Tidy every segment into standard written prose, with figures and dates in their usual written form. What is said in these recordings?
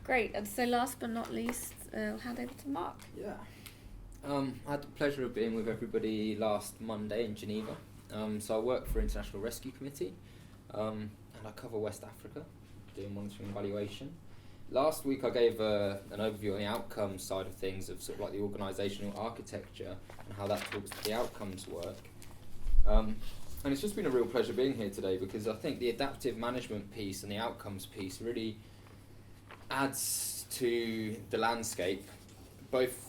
Great. And so last but not least, I'll hand over to Mark. Yeah. I had the pleasure of being with everybody last Monday in Geneva. So I work for International Rescue Committee, and I cover West Africa, doing monitoring and evaluation. Last week I gave an overview on the outcomes side of things, of sort of like the organisational architecture and how that talks to the outcomes work. And it's just been a real pleasure being here today, because I think the adaptive management piece and the outcomes piece really adds to the landscape, both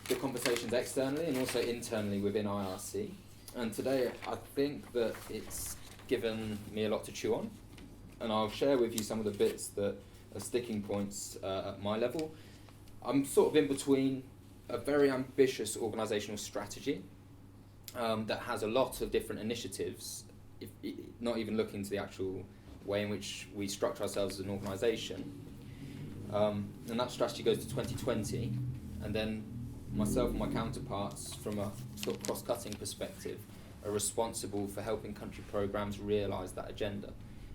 the conversations externally and also internally within IRC. And today I think that it's given me a lot to chew on, and I'll share with you some of the bits that are sticking points at my level. I'm sort of in between a very ambitious organisational strategy that has a lot of different initiatives, not even looking to the actual way in which we structure ourselves as an organisation. And that strategy goes to 2020, and then myself and my counterparts, from a sort of cross-cutting perspective, are responsible for helping country programmes realise that agenda.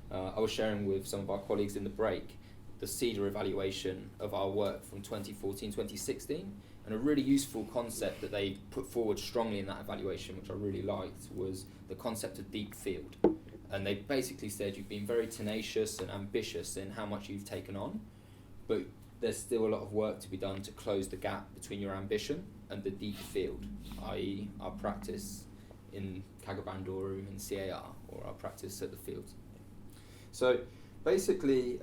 I was sharing with some of our colleagues in the break the CEDAR evaluation of our work from 2014-2016, and a really useful concept that they put forward strongly in that evaluation, which I really liked, was the concept of deep field. And they basically said you've been very tenacious and ambitious in how much you've taken on, but there's still a lot of work to be done to close the gap between your ambition and the deep field, i.e. our practice in Kagabandoro and CAR, or our practice at the field. So basically,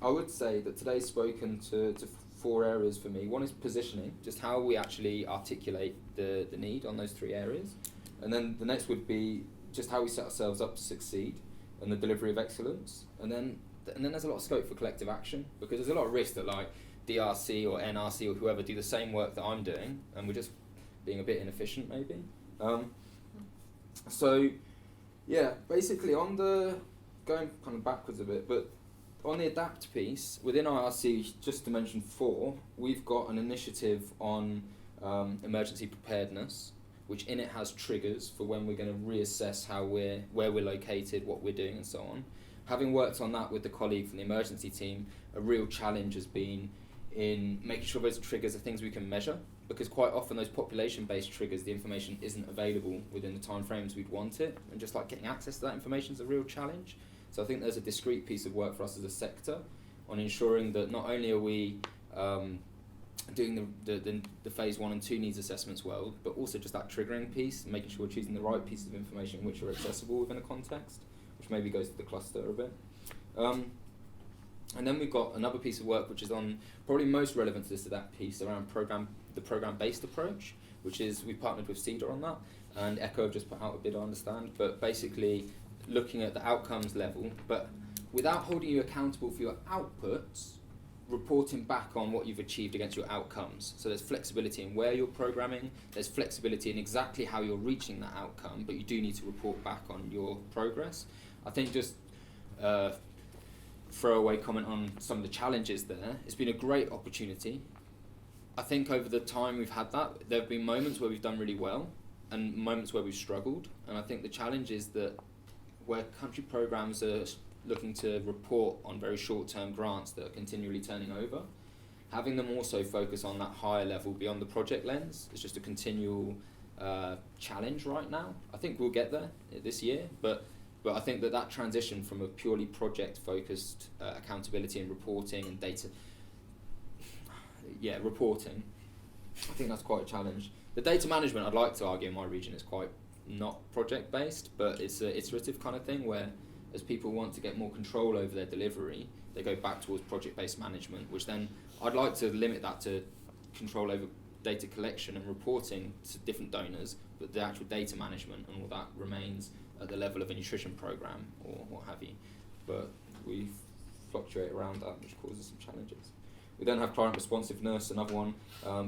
I would say that today's spoken to four areas for me. One is positioning, just how we actually articulate the need on those three areas. And then the next would be just how we set ourselves up to succeed and the delivery of excellence. And then there's a lot of scope for collective action, because there's a lot of risk that like DRC or NRC or whoever do the same work that I'm doing, and we're just being a bit inefficient maybe. So yeah, basically on the, going kind of backwards a bit, but on the adapt piece, within IRC, just to mention four, we've got an initiative on emergency preparedness, which in it has triggers for when we're going to reassess where we're located, what we're doing and so on. Having worked on that with the colleague from the emergency team, a real challenge has been in making sure those triggers are things we can measure, because quite often those population-based triggers, the information isn't available within the timeframes we'd want it, and just like getting access to that information is a real challenge. So I think there's a discrete piece of work for us as a sector on ensuring that not only are we doing the phase 1 and 2 needs assessments well, but also just that triggering piece, and making sure we're choosing the right pieces of information which are accessible within a context, which maybe goes to the cluster a bit. And then we've got another piece of work which is on, probably most relevant to this, to that piece around the program-based approach, which is, we've partnered with CEDAR on that, and ECHO have just put out a bid, I understand, but basically looking at the outcomes level, but without holding you accountable for your outputs, reporting back on what you've achieved against your outcomes. So there's flexibility in where you're programming, there's flexibility in exactly how you're reaching that outcome, but you do need to report back on your progress. I think just throwaway comment on some of the challenges there, it's been a great opportunity. I think over the time we've had that, there have been moments where we've done really well and moments where we've struggled, and I think the challenge is that where country programs are looking to report on very short-term grants that are continually turning over, having them also focus on that higher level beyond the project lens is just a continual challenge right now. I think we'll get there this year, but I think that transition from a purely project-focused accountability and reporting and data, reporting, I think that's quite a challenge. The data management, I'd like to argue in my region, is quite not project-based, but it's an iterative kind of thing where as people want to get more control over their delivery, they go back towards project-based management, which then I'd like to limit that to control over data collection and reporting to different donors, but the actual data management and all that remains at the level of a nutrition program or what have you. But we fluctuate around that, which causes some challenges. We then have client responsiveness, another one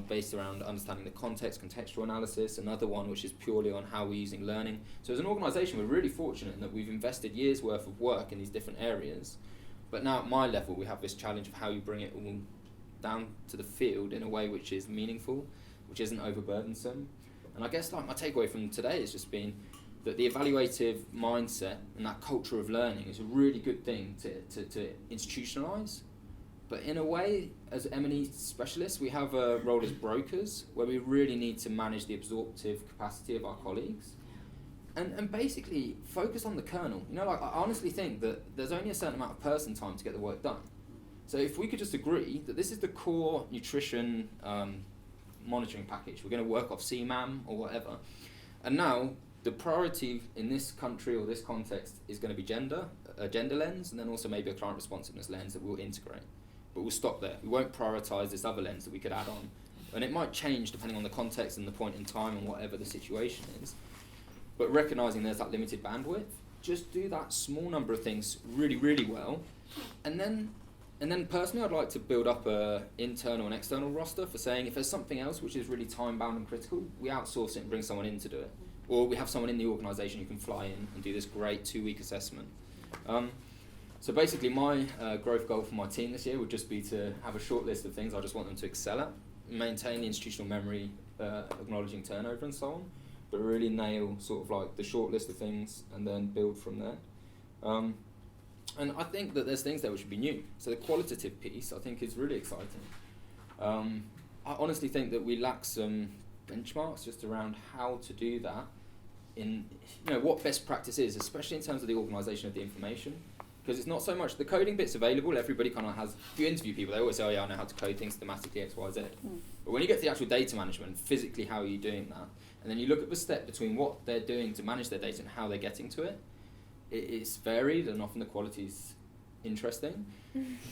based around understanding the context, contextual analysis, another one which is purely on how we're using learning. So as an organisation, we're really fortunate in that we've invested years' worth of work in these different areas, but now at my level we have this challenge of how you bring it all down to the field in a way which is meaningful, which isn't overburdensome. And I guess like my takeaway from today has just been that the evaluative mindset and that culture of learning is a really good thing to institutionalise. But in a way, as M&E specialists, we have a role as brokers where we really need to manage the absorptive capacity of our colleagues and basically focus on the kernel. You know, like I honestly think that there's only a certain amount of person time to get the work done. So if we could just agree that this is the core nutrition monitoring package, we're going to work off CMAM or whatever, and now the priority in this country or this context is going to be gender, a gender lens, and then also maybe a client responsiveness lens that we'll integrate. But we'll stop there. We won't prioritise this other lens that we could add on. And it might change depending on the context and the point in time and whatever the situation is. But recognising there's that limited bandwidth, just do that small number of things really, really well. And then personally, I'd like to build up a internal and external roster for saying if there's something else which is really time-bound and critical, we outsource it and bring someone in to do it. Or we have someone in the organisation who can fly in and do this great 2-week assessment. So basically my growth goal for my team this year would just be to have a short list of things I just want them to excel at, maintain the institutional memory, acknowledging turnover and so on, but really nail sort of like the short list of things and then build from there. And I think that there's things there which should be new. So the qualitative piece I think is really exciting. I honestly think that we lack some benchmarks just around how to do that in, you know, what best practice is, especially in terms of the organisation of the information. Because it's not so much, the coding bit's available, everybody kind of has, if you interview people, they always say, oh yeah, I know how to code things thematically, X, Y, Z. But when you get to the actual data management, physically how are you doing that? And then you look at the step between what they're doing to manage their data and how they're getting to it, it's varied and often the quality's interesting.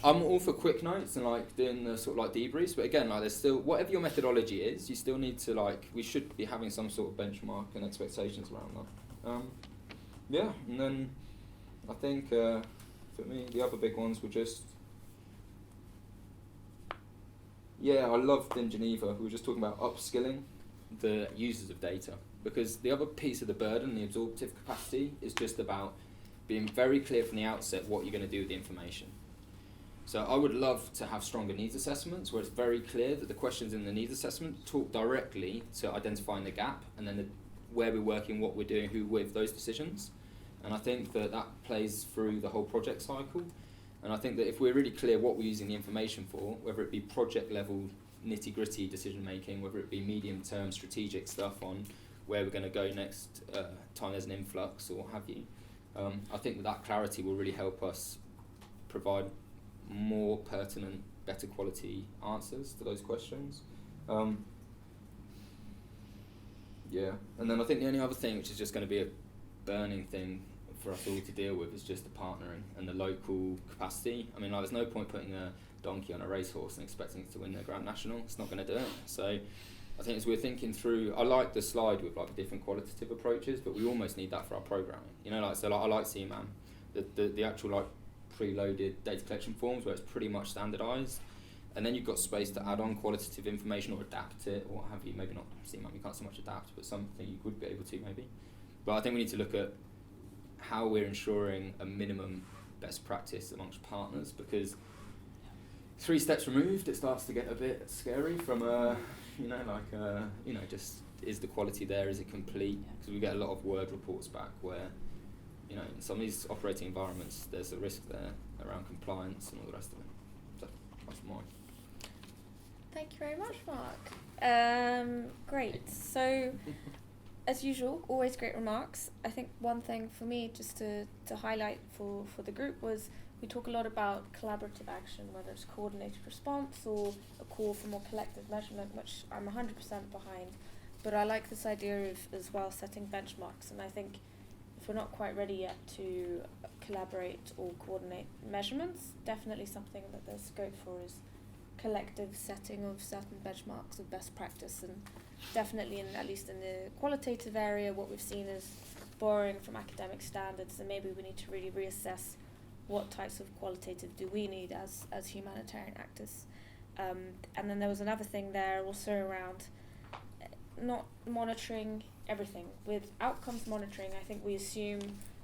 I'm all for quick notes and like doing the sort of like debriefs, but again, like there's still, whatever your methodology is, you still need to like, we should be having some sort of benchmark and expectations around that. Yeah, and then I think for me, the other big ones were just, yeah, I loved in Geneva, we were just talking about upskilling the users of data, because the other piece of the burden, the absorptive capacity, is just about being very clear from the outset what you're going to do with the information. So I would love to have stronger needs assessments where it's very clear that the questions in the needs assessment talk directly to identifying the gap and then where we're working, what we're doing, who with, those decisions. And I think that that plays through the whole project cycle. And I think that if we're really clear what we're using the information for, whether it be project level nitty-gritty decision making, whether it be medium-term strategic stuff on where we're going to go next time there's an influx or what have you, I think that clarity will really help us provide more pertinent, better quality answers to those questions. Yeah, and then I think the only other thing which is just going to be a burning thing for us all to deal with is just the partnering and the local capacity. I mean, like, there's no point putting a donkey on a racehorse and expecting it to win the Grand National. It's not going to do it. So I think as we're thinking through, I like the slide with like the different qualitative approaches, but we almost need that for our programming. You know, like, so like, I like CMAM, the actual like preloaded data collection forms where it's pretty much standardised, and then you've got space to add on qualitative information or adapt it or what have you. Maybe not CMAM, you can't so much adapt, but something you would be able to maybe. But I think we need to look at how we're ensuring a minimum best practice amongst partners, because 3 steps removed, it starts to get a bit scary from just is the quality there, is it complete? Because we get a lot of word reports back where, you know, in some of these operating environments, there's a risk there around compliance and all the rest of it. So that's mine. Thank you very much, Mark. Great. So, as usual, always great remarks. I think one thing for me just to highlight for the group was we talk a lot about collaborative action, whether it's coordinated response or a call for more collective measurement, which I'm 100% behind. But I like this idea of, as well, setting benchmarks. And I think if we're not quite ready yet to collaborate or coordinate measurements, definitely something that there's scope for is collective setting of certain benchmarks of best practice. And definitely, at least in the qualitative area, what we've seen is borrowing from academic standards, and maybe we need to really reassess what types of qualitative do we need as humanitarian actors. And then there was another thing there also around not monitoring everything. With outcomes monitoring, I think we assume,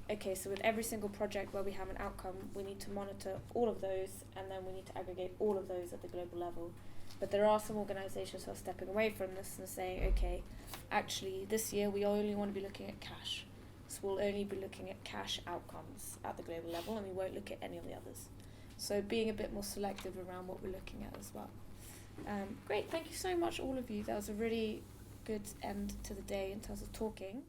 okay, so with every single project where we have an outcome, we need to monitor all of those, and then we need to aggregate all of those at the global level. But there are some organisations who are stepping away from this and saying, okay, actually this year we only want to be looking at cash. So we'll only be looking at cash outcomes at the global level, and we won't look at any of the others. So being a bit more selective around what we're looking at as well. Great, thank you so much all of you. That was a really good end to the day in terms of talking.